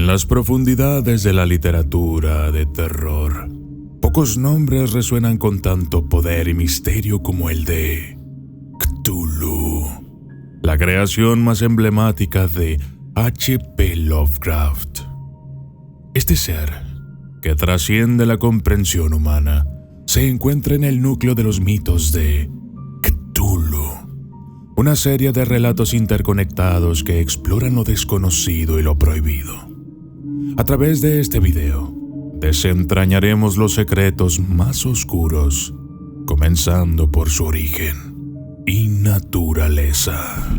En las profundidades de la literatura de terror, pocos nombres resuenan con tanto poder y misterio como el de Cthulhu, la creación más emblemática de H.P. Lovecraft. Este ser, que trasciende la comprensión humana, se encuentra en el núcleo de los mitos de Cthulhu, una serie de relatos interconectados que exploran lo desconocido y lo prohibido. A través de este video, desentrañaremos los secretos más oscuros, comenzando por su origen y naturaleza.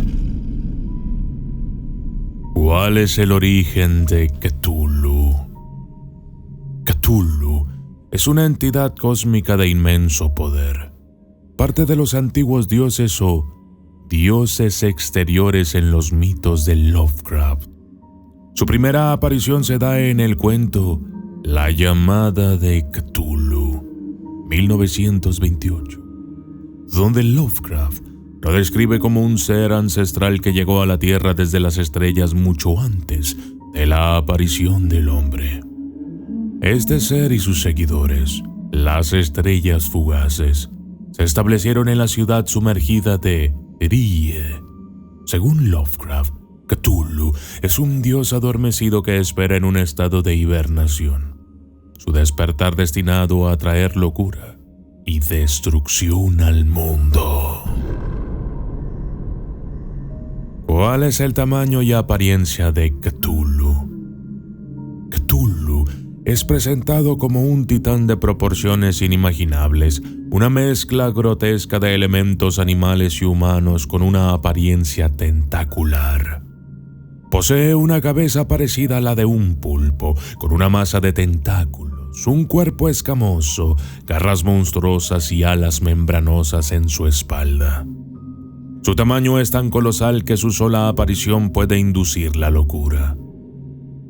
¿Cuál es el origen de Cthulhu? Cthulhu es una entidad cósmica de inmenso poder, parte de los antiguos dioses o dioses exteriores en los mitos de Lovecraft. Su primera aparición se da en el cuento La llamada de Cthulhu, 1928, donde Lovecraft lo describe como un ser ancestral que llegó a la Tierra desde las estrellas mucho antes de la aparición del hombre. Este ser y sus seguidores, las estrellas fugaces, se establecieron en la ciudad sumergida de R'lyeh. Según Lovecraft, Cthulhu es un dios adormecido que espera en un estado de hibernación, su despertar destinado a traer locura y destrucción al mundo. ¿Cuál es el tamaño y apariencia de Cthulhu? Cthulhu es presentado como un titán de proporciones inimaginables, una mezcla grotesca de elementos animales y humanos con una apariencia tentacular. Posee una cabeza parecida a la de un pulpo, con una masa de tentáculos, un cuerpo escamoso, garras monstruosas y alas membranosas en su espalda. Su tamaño es tan colosal que su sola aparición puede inducir la locura.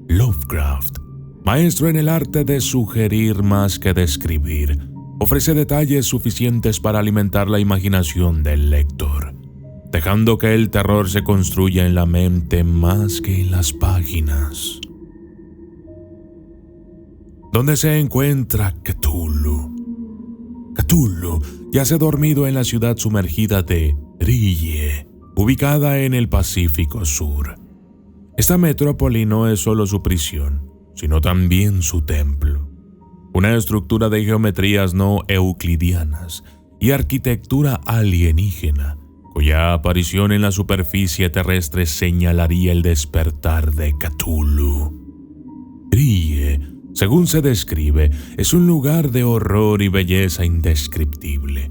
Lovecraft, maestro en el arte de sugerir más que describir, ofrece detalles suficientes para alimentar la imaginación del lector, dejando que el terror se construya en la mente más que en las páginas. ¿Dónde se encuentra Cthulhu? Cthulhu yace dormido en la ciudad sumergida de R'lyeh, ubicada en el Pacífico Sur. Esta metrópoli no es solo su prisión, sino también su templo, una estructura de geometrías no euclidianas y arquitectura alienígena, cuya aparición en la superficie terrestre señalaría el despertar de Cthulhu. R'lyeh, según se describe, es un lugar de horror y belleza indescriptible,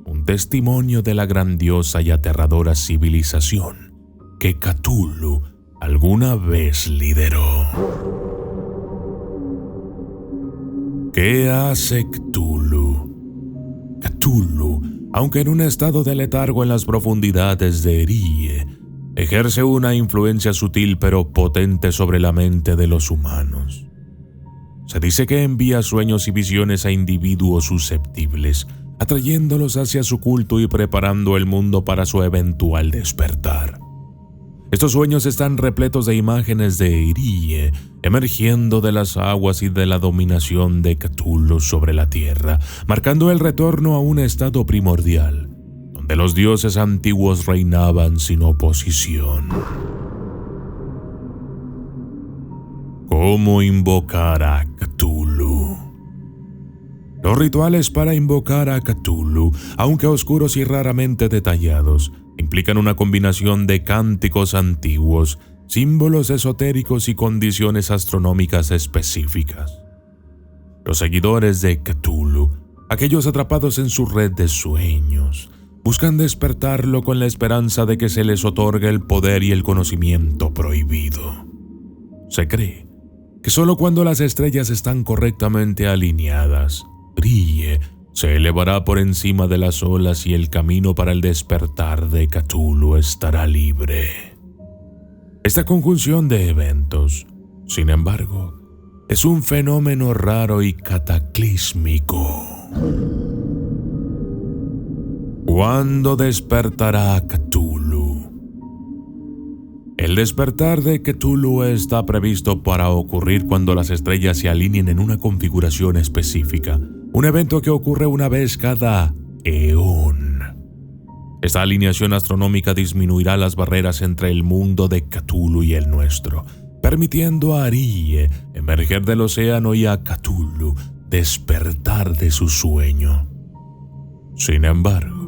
un testimonio de la grandiosa y aterradora civilización que Cthulhu alguna vez lideró. ¿Qué hace Cthulhu? Cthulhu, aunque en un estado de letargo en las profundidades de R'lyeh, ejerce una influencia sutil pero potente sobre la mente de los humanos. Se dice que envía sueños y visiones a individuos susceptibles, atrayéndolos hacia su culto y preparando el mundo para su eventual despertar. Estos sueños están repletos de imágenes de R'lyeh emergiendo de las aguas y de la dominación de Cthulhu sobre la tierra, marcando el retorno a un estado primordial, donde los dioses antiguos reinaban sin oposición. ¿Cómo invocar a Cthulhu? Los rituales para invocar a Cthulhu, aunque oscuros y raramente detallados, implican una combinación de cánticos antiguos, símbolos esotéricos y condiciones astronómicas específicas. Los seguidores de Cthulhu, aquellos atrapados en su red de sueños, buscan despertarlo con la esperanza de que se les otorgue el poder y el conocimiento prohibido. Se cree que solo cuando las estrellas están correctamente alineadas, R'lyeh se elevará por encima de las olas y el camino para el despertar de Cthulhu estará libre. Esta conjunción de eventos, sin embargo, es un fenómeno raro y cataclísmico. ¿Cuándo despertará Cthulhu? El El despertar de Cthulhu está previsto para ocurrir cuando las estrellas se alineen en una configuración específica, un evento que ocurre una vez cada eón. Esta alineación astronómica disminuirá las barreras entre el mundo de Cthulhu y el nuestro, permitiendo a Arie emerger del océano y a Cthulhu despertar de su sueño. Sin embargo,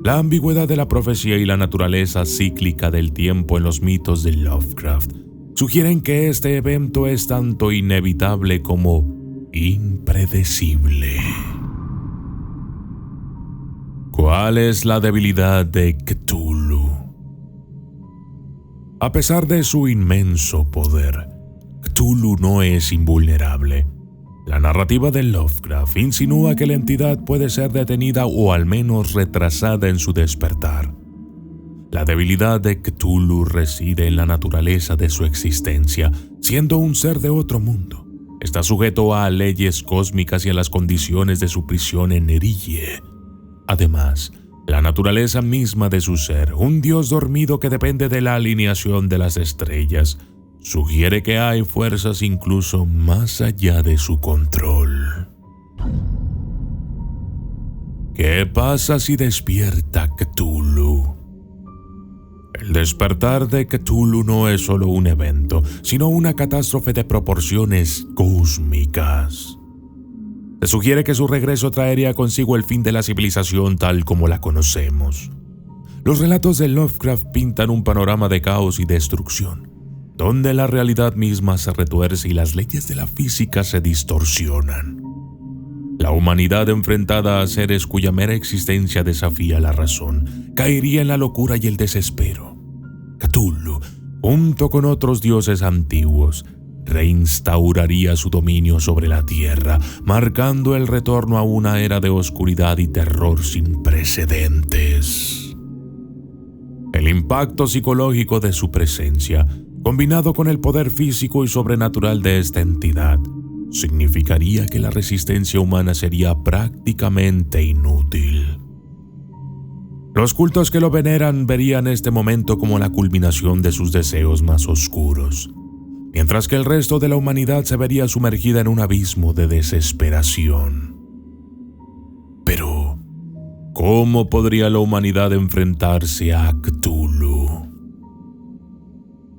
la ambigüedad de la profecía y la naturaleza cíclica del tiempo en los mitos de Lovecraft sugieren que este evento es tanto inevitable como impredecible. ¿Cuál es la debilidad de Cthulhu? A pesar de su inmenso poder, Cthulhu no es invulnerable. La narrativa de Lovecraft insinúa que la entidad puede ser detenida o al menos retrasada en su despertar. La debilidad de Cthulhu reside en la naturaleza de su existencia, siendo un ser de otro mundo. Está sujeto a leyes cósmicas y a las condiciones de su prisión en Erie. Además, la naturaleza misma de su ser, un dios dormido que depende de la alineación de las estrellas, sugiere que hay fuerzas incluso más allá de su control. ¿Qué pasa si despierta Cthulhu? El despertar de Cthulhu no es solo un evento, sino una catástrofe de proporciones cósmicas. Se sugiere que su regreso traería consigo el fin de la civilización tal como la conocemos. Los relatos de Lovecraft pintan un panorama de caos y destrucción, donde la realidad misma se retuerce y las leyes de la física se distorsionan. La humanidad enfrentada a seres cuya mera existencia desafía la razón, caería en la locura y el desespero. Cthulhu, junto con otros dioses antiguos, reinstauraría su dominio sobre la tierra, marcando el retorno a una era de oscuridad y terror sin precedentes. El impacto psicológico de su presencia, combinado con el poder físico y sobrenatural de esta entidad, significaría que la resistencia humana sería prácticamente inútil. Los cultos que lo veneran verían este momento como la culminación de sus deseos más oscuros, mientras que el resto de la humanidad se vería sumergida en un abismo de desesperación. Pero, ¿cómo podría la humanidad enfrentarse a Cthulhu?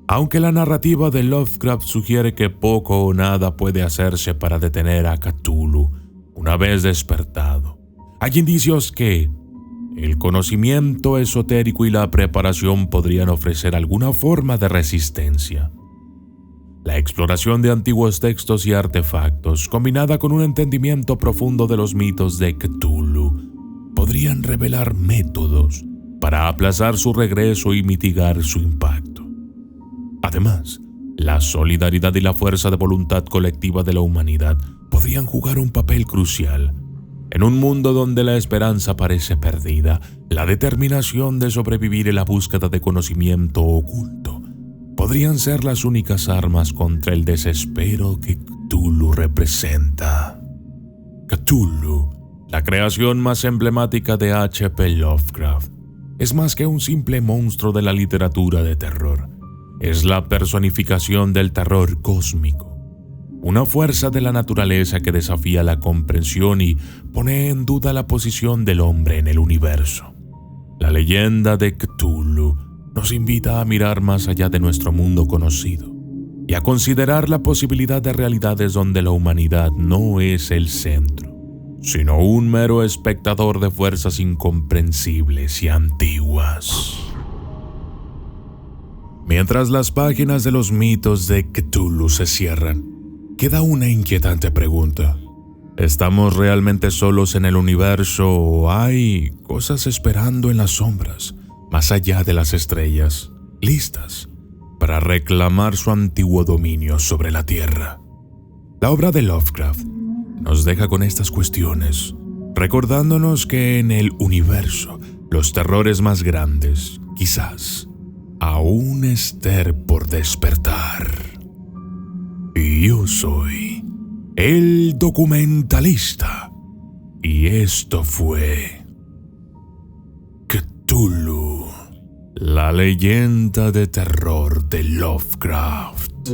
Aunque la narrativa de Lovecraft sugiere que poco o nada puede hacerse para detener a Cthulhu una vez despertado, hay indicios que el conocimiento esotérico y la preparación podrían ofrecer alguna forma de resistencia. La exploración de antiguos textos y artefactos, combinada con un entendimiento profundo de los mitos de Cthulhu, podrían revelar métodos para aplazar su regreso y mitigar su impacto. Además, la solidaridad y la fuerza de voluntad colectiva de la humanidad podrían jugar un papel crucial. En un mundo donde la esperanza parece perdida, la determinación de sobrevivir y la búsqueda de conocimiento oculto podrían ser las únicas armas contra el desespero que Cthulhu representa. Cthulhu, la creación más emblemática de H.P. Lovecraft, es más que un simple monstruo de la literatura de terror. Es la personificación del terror cósmico, una fuerza de la naturaleza que desafía la comprensión y pone en duda la posición del hombre en el universo. La leyenda de Cthulhu nos invita a mirar más allá de nuestro mundo conocido y a considerar la posibilidad de realidades donde la humanidad no es el centro, sino un mero espectador de fuerzas incomprensibles y antiguas. Mientras las páginas de los mitos de Cthulhu se cierran, queda una inquietante pregunta. ¿Estamos realmente solos en el universo o hay cosas esperando en las sombras, más allá de las estrellas, listas para reclamar su antiguo dominio sobre la Tierra? La obra de Lovecraft nos deja con estas cuestiones, recordándonos que en el universo los terrores más grandes, quizás, aún estén por despertar. Y yo soy el documentalista, y esto fue Cthulhu La leyenda de terror de Lovecraft.